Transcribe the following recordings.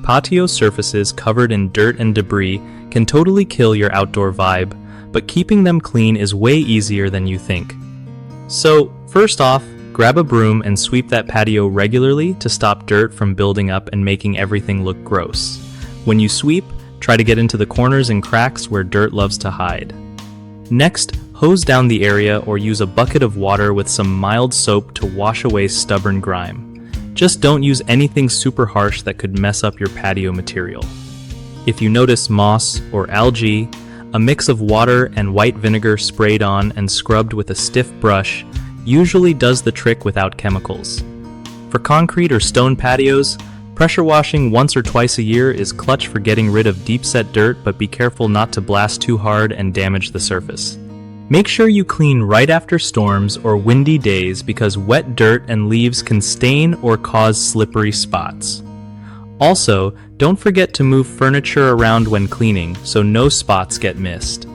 Patio surfaces covered in dirt and debris can totally kill your outdoor vibe, but keeping them clean is way easier than you think. So, first off, grab a broom and sweep that patio regularly to stop dirt from building up and making everything look gross. When you sweep, try to get into the corners and cracks where dirt loves to hide. Next, hose down the area or use a bucket of water with some mild soap to wash away stubborn grime. Just don't use anything super harsh that could mess up your patio material. If you notice moss or algae, a mix of water and white vinegar sprayed on and scrubbed with a stiff brush usually does the trick without chemicals. For concrete or stone patios, pressure washing once or twice a year is clutch for getting rid of deep-set dirt, but be careful not to blast too hard and damage the surface. Make sure you clean right after storms or windy days because wet dirt and leaves can stain or cause slippery spots. Also, don't forget to move furniture around when cleaning so no spots get missed.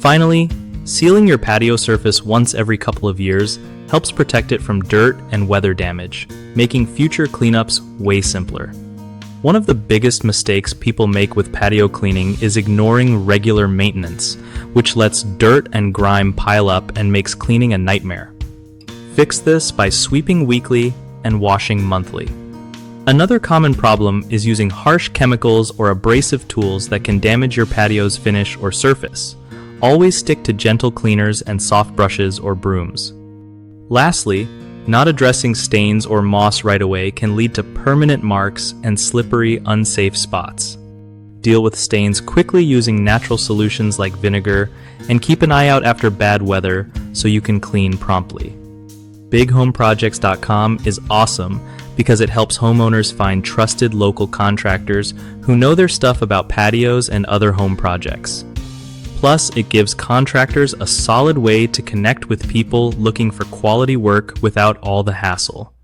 Finally, sealing your patio surface once every couple of years helps protect it from dirt and weather damage, making future cleanups way simpler. One of the biggest mistakes people make with patio cleaning is ignoring regular maintenance, which lets dirt and grime pile up and makes cleaning a nightmare. Fix this by sweeping weekly and washing monthly. Another common problem is using harsh chemicals or abrasive tools that can damage your patio's finish or surface. Always stick to gentle cleaners and soft brushes or brooms. Lastly, not addressing stains or moss right away can lead to permanent marks and slippery, unsafe spots. Deal with stains quickly using natural solutions like vinegar, and keep an eye out after bad weather so you can clean promptly. BigHomeProjects.com is awesome because it helps homeowners find trusted local contractors who know their stuff about patios and other home projects. Plus, it gives contractors a solid way to connect with people looking for quality work without all the hassle.